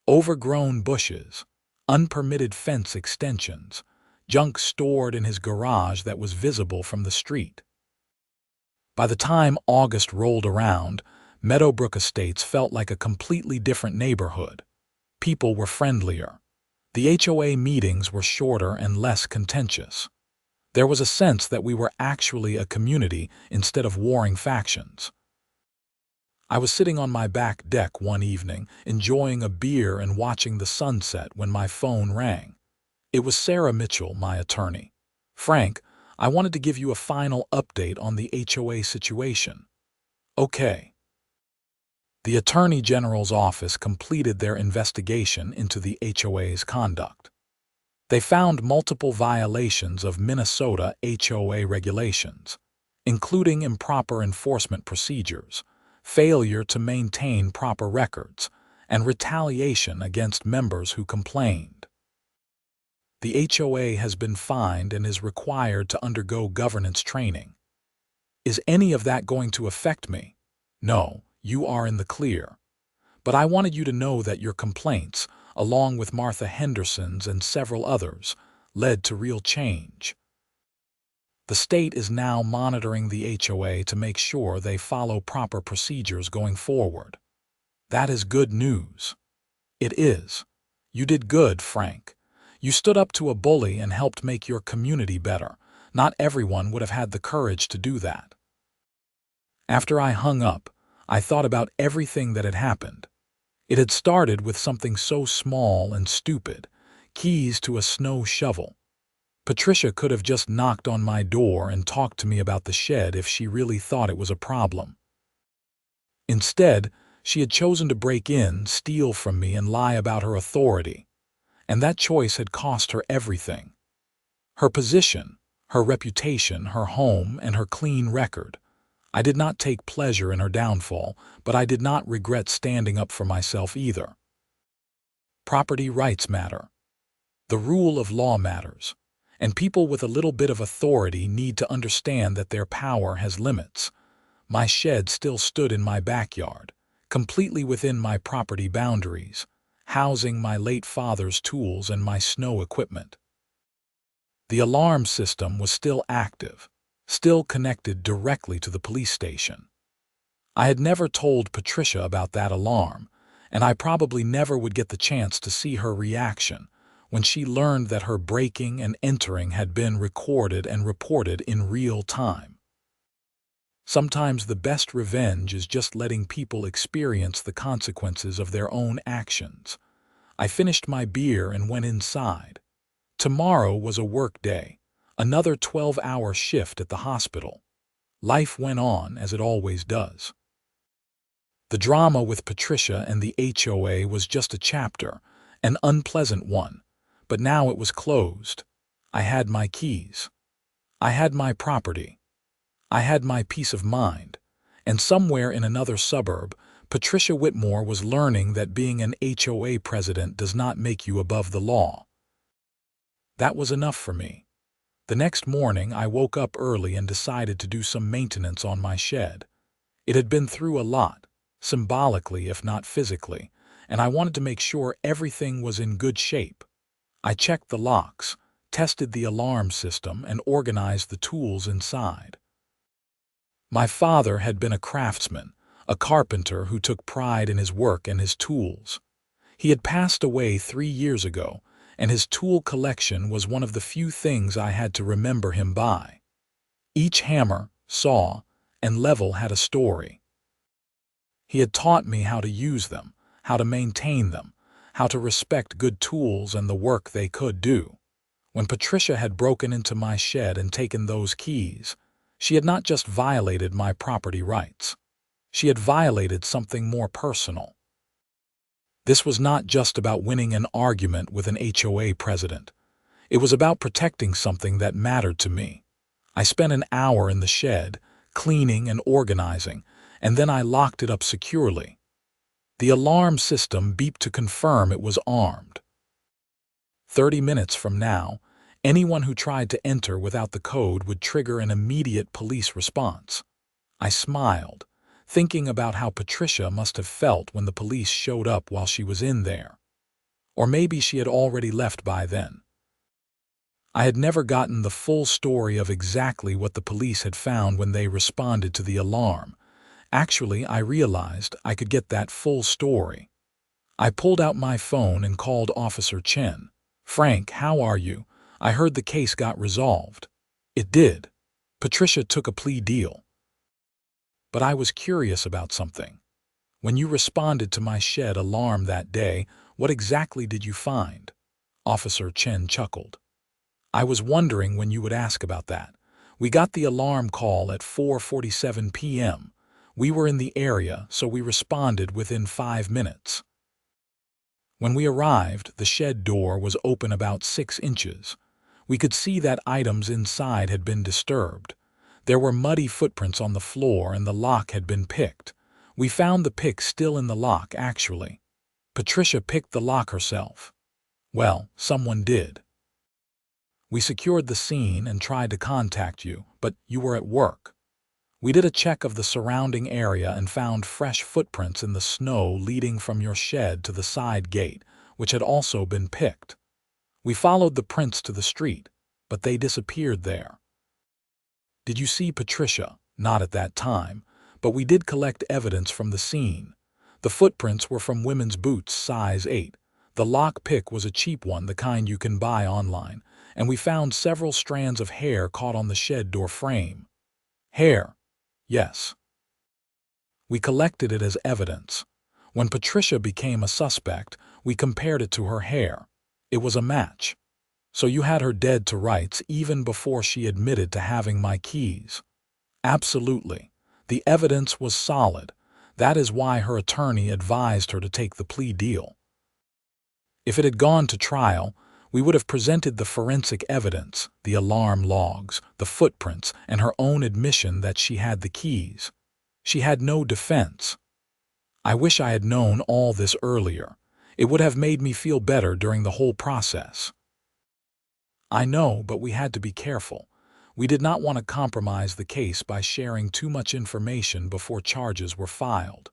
Overgrown bushes, unpermitted fence extensions, junk stored in his garage that was visible from the street. By the time August rolled around, Meadowbrook Estates felt like a completely different neighborhood. People were friendlier. The HOA meetings were shorter and less contentious. There was a sense that we were actually a community instead of warring factions. I was sitting on my back deck one evening, enjoying a beer and watching the sunset when my phone rang. It was Sarah Mitchell, my attorney. Frank, I wanted to give you a final update on the HOA situation. Okay. The Attorney General's office completed their investigation into the HOA's conduct. They found multiple violations of Minnesota HOA regulations, including improper enforcement procedures, failure to maintain proper records, and retaliation against members who complained. The HOA has been fined and is required to undergo governance training. Is any of that going to affect me? No, you are in the clear. But I wanted you to know that your complaints, along with Martha Henderson's and several others, led to real change. The state is now monitoring the HOA to make sure they follow proper procedures going forward. That is good news. It is. You did good, Frank. You stood up to a bully and helped make your community better. Not everyone would have had the courage to do that. After I hung up, I thought about everything that had happened. It had started with something so small and stupid, keys to a snow shovel. Patricia could have just knocked on my door and talked to me about the shed if she really thought it was a problem. Instead, she had chosen to break in, steal from me, and lie about her authority. And that choice had cost her everything. Her position, her reputation, her home, and her clean record. I did not take pleasure in her downfall, but I did not regret standing up for myself either. Property rights matter. The rule of law matters. And people with a little bit of authority need to understand that their power has limits. My shed still stood in my backyard, completely within my property boundaries, housing my late father's tools and my snow equipment. The alarm system was still active, still connected directly to the police station. I had never told Patricia about that alarm, and I probably never would get the chance to see her reaction when she learned that her breaking and entering had been recorded and reported in real time. Sometimes the best revenge is just letting people experience the consequences of their own actions. I finished my beer and went inside. Tomorrow was a work day, another 12-hour shift at the hospital. Life went on as it always does. The drama with Patricia and the HOA was just a chapter, an unpleasant one, but now it was closed. I had my keys. I had my property. I had my peace of mind. And somewhere in another suburb, Patricia Whitmore was learning that being an HOA president does not make you above the law. That was enough for me. The next morning, I woke up early and decided to do some maintenance on my shed. It had been through a lot, symbolically if not physically, and I wanted to make sure everything was in good shape. I checked the locks, tested the alarm system, and organized the tools inside. My father had been a craftsman, a carpenter who took pride in his work and his tools. He had passed away 3 years ago, and his tool collection was one of the few things I had to remember him by. Each hammer, saw, and level had a story. He had taught me how to use them, how to maintain them, how to respect good tools and the work they could do. When Patricia had broken into my shed and taken those keys, she had not just violated my property rights. She had violated something more personal. This was not just about winning an argument with an HOA president. It was about protecting something that mattered to me. I spent an hour in the shed, cleaning and organizing, and then I locked it up securely. The alarm system beeped to confirm it was armed. 30 minutes from now, anyone who tried to enter without the code would trigger an immediate police response. I smiled, thinking about how Patricia must have felt when the police showed up while she was in there. Or maybe she had already left by then. I had never gotten the full story of exactly what the police had found when they responded to the alarm. Actually, I realized I could get that full story. I pulled out my phone and called Officer Chen. "Frank, how are you? I heard the case got resolved." It did. Patricia took a plea deal. But I was curious about something. When you responded to my shed alarm that day, what exactly did you find? Officer Chen chuckled. I was wondering when you would ask about that. We got the alarm call at 4:47 p.m. We were in the area, so we responded within 5 minutes. When we arrived, the shed door was open about 6 inches. We could see that items inside had been disturbed. There were muddy footprints on the floor and the lock had been picked. We found the pick still in the lock, actually. Patricia picked the lock herself. Well, someone did. We secured the scene and tried to contact you, but you were at work. We did a check of the surrounding area and found fresh footprints in the snow leading from your shed to the side gate, which had also been picked. We followed the prints to the street, but they disappeared there. Did you see Patricia? Not at that time, but we did collect evidence from the scene. The footprints were from women's boots, size 8. The lock pick was a cheap one, the kind you can buy online, and we found several strands of hair caught on the shed door frame. Hair. Yes. We collected it as evidence. When Patricia became a suspect, we compared it to her hair. It was a match. So you had her dead to rights even before she admitted to having my keys. Absolutely. The evidence was solid. That is why her attorney advised her to take the plea deal. If it had gone to trial, we would have presented the forensic evidence, the alarm logs, the footprints, and her own admission that she had the keys. She had no defense. I wish I had known all this earlier. It would have made me feel better during the whole process. I know, but we had to be careful. We did not want to compromise the case by sharing too much information before charges were filed.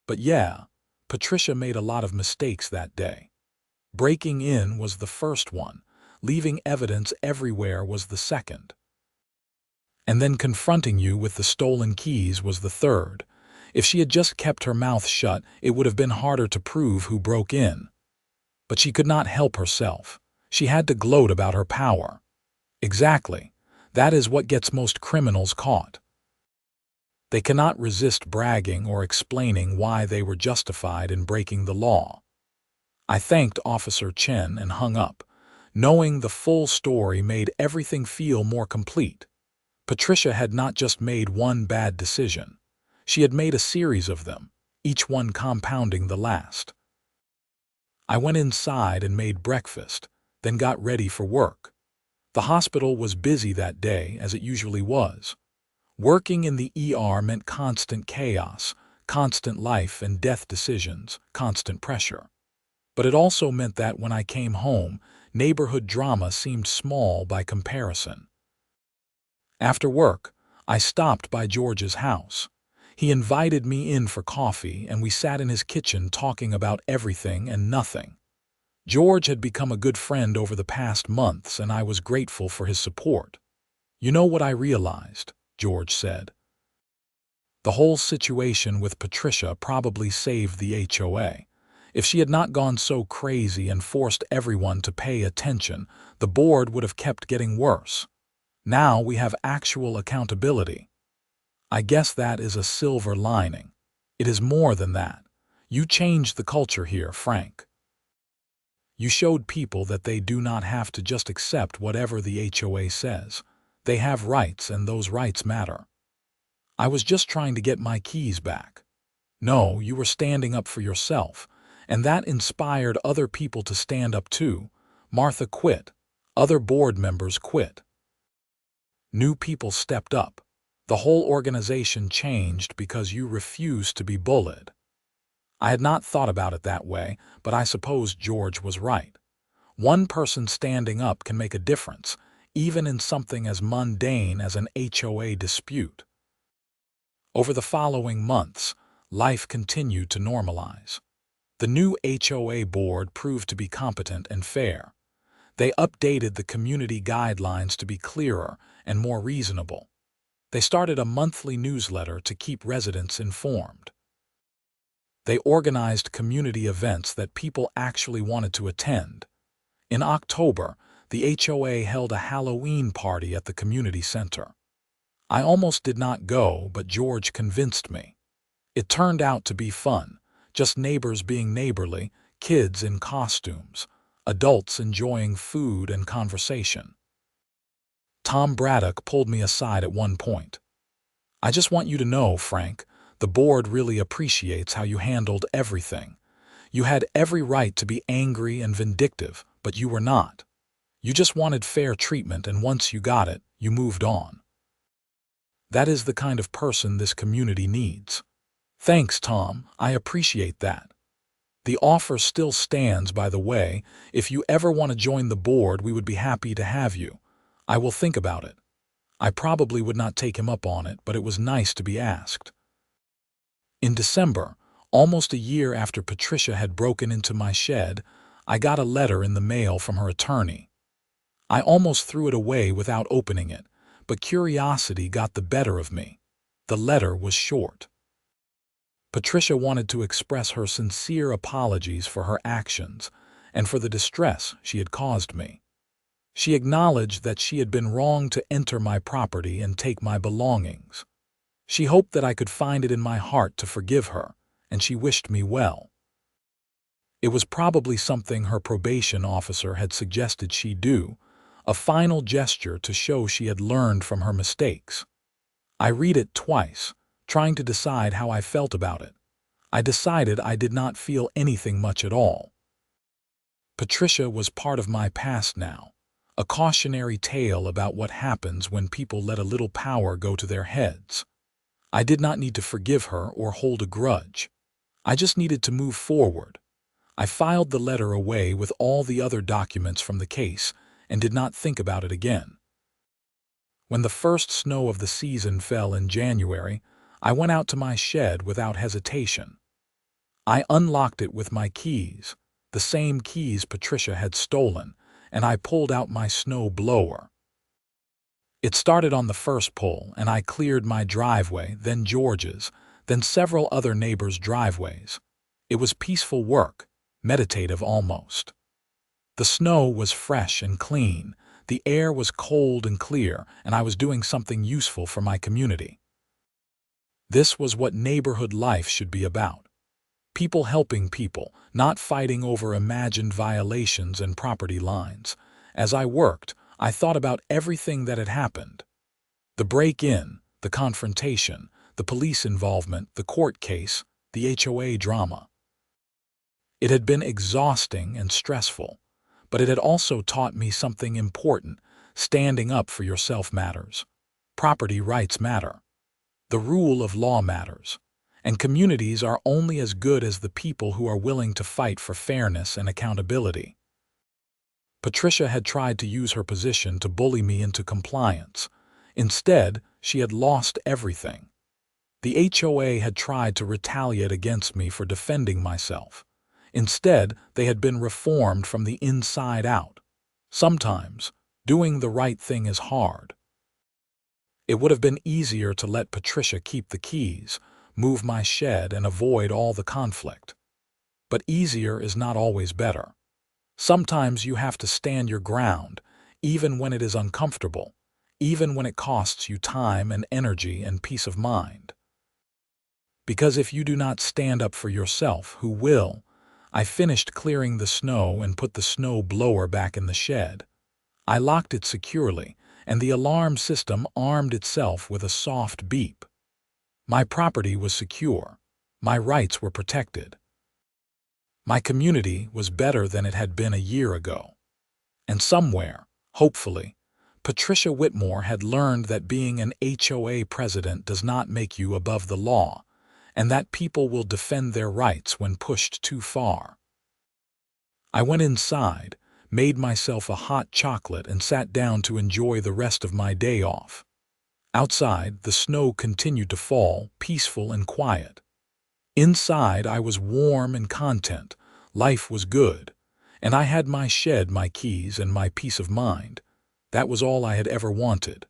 But yeah, Patricia made a lot of mistakes that day. Breaking in was the first one. Leaving evidence everywhere was the second. And then confronting you with the stolen keys was the third. If she had just kept her mouth shut, it would have been harder to prove who broke in. But she could not help herself. She had to gloat about her power. Exactly. That is what gets most criminals caught. They cannot resist bragging or explaining why they were justified in breaking the law. I thanked Officer Chen and hung up. Knowing the full story made everything feel more complete. Patricia had not just made one bad decision. She had made a series of them, each one compounding the last. I went inside and made breakfast, then got ready for work. The hospital was busy that day, as it usually was. Working in the ER meant constant chaos, constant life and death decisions, constant pressure. But it also meant that when I came home, neighborhood drama seemed small by comparison. After work, I stopped by George's house. He invited me in for coffee, and we sat in his kitchen talking about everything and nothing. George had become a good friend over the past months, and I was grateful for his support. "You know what I realized," George said. "The whole situation with Patricia probably saved the HOA. If she had not gone so crazy and forced everyone to pay attention, the board would have kept getting worse. Now we have actual accountability. I guess that is a silver lining. It is more than that. You changed the culture here, Frank. You showed people that they do not have to just accept whatever the HOA says. They have rights, and those rights matter. I was just trying to get my keys back. No, you were standing up for yourself, and that inspired other people to stand up too. Martha quit. Other board members quit. New people stepped up. The whole organization changed because you refused to be bullied." I had not thought about it that way, but I suppose George was right. One person standing up can make a difference, even in something as mundane as an HOA dispute. Over the following months, life continued to normalize. The new HOA board proved to be competent and fair. They updated the community guidelines to be clearer and more reasonable. They started a monthly newsletter to keep residents informed. They organized community events that people actually wanted to attend. In October, the HOA held a Halloween party at the community center. I almost did not go, but George convinced me. It turned out to be fun, just neighbors being neighborly, kids in costumes, adults enjoying food and conversation. Tom Braddock pulled me aside at one point. "I just want you to know, Frank, the board really appreciates how you handled everything. You had every right to be angry and vindictive, but you were not. You just wanted fair treatment, and once you got it, you moved on. That is the kind of person this community needs." "Thanks, Tom. I appreciate that. The offer still stands, by the way. If you ever want to join the board, we would be happy to have you. I will think about it." I probably would not take him up on it, but it was nice to be asked. In December, almost a year after Patricia had broken into my shed, I got a letter in the mail from her attorney. I almost threw it away without opening it, but curiosity got the better of me. The letter was short. Patricia wanted to express her sincere apologies for her actions and for the distress she had caused me. She acknowledged that she had been wrong to enter my property and take my belongings. She hoped that I could find it in my heart to forgive her, and she wished me well. It was probably something her probation officer had suggested she do, a final gesture to show she had learned from her mistakes. I read it twice, trying to decide how I felt about it. I decided I did not feel anything much at all. Patricia was part of my past now, a cautionary tale about what happens when people let a little power go to their heads. I did not need to forgive her or hold a grudge. I just needed to move forward. I filed the letter away with all the other documents from the case and did not think about it again. When the first snow of the season fell in January, I went out to my shed without hesitation. I unlocked it with my keys, the same keys Patricia had stolen, and I pulled out my snow blower. It started on the first pull, and I cleared my driveway, then George's, then several other neighbors' driveways. It was peaceful work, meditative almost. The snow was fresh and clean, the air was cold and clear, and I was doing something useful for my community. This was what neighborhood life should be about. People helping people, not fighting over imagined violations and property lines. As I worked, I thought about everything that had happened. The break-in, the confrontation, the police involvement, the court case, the HOA drama. It had been exhausting and stressful, but it had also taught me something important. Standing up for yourself matters. Property rights matter. The rule of law matters. And communities are only as good as the people who are willing to fight for fairness and accountability. Patricia had tried to use her position to bully me into compliance. Instead, she had lost everything. The HOA had tried to retaliate against me for defending myself. Instead, they had been reformed from the inside out. Sometimes, doing the right thing is hard. It would have been easier to let Patricia keep the keys, move my shed, and avoid all the conflict. But easier is not always better. Sometimes you have to stand your ground, even when it is uncomfortable, even when it costs you time and energy and peace of mind. Because if you do not stand up for yourself, who will? I finished clearing the snow and put the snow blower back in the shed. I locked it securely, and the alarm system armed itself with a soft beep. My property was secure. My rights were protected. My community was better than it had been a year ago. And somewhere, hopefully, Patricia Whitmore had learned that being an HOA president does not make you above the law, and that people will defend their rights when pushed too far. I went inside, made myself a hot chocolate, and sat down to enjoy the rest of my day off. Outside, the snow continued to fall, peaceful and quiet. Inside, I was warm and content. Life was good. And I had my shed, my keys, and my peace of mind. That was all I had ever wanted.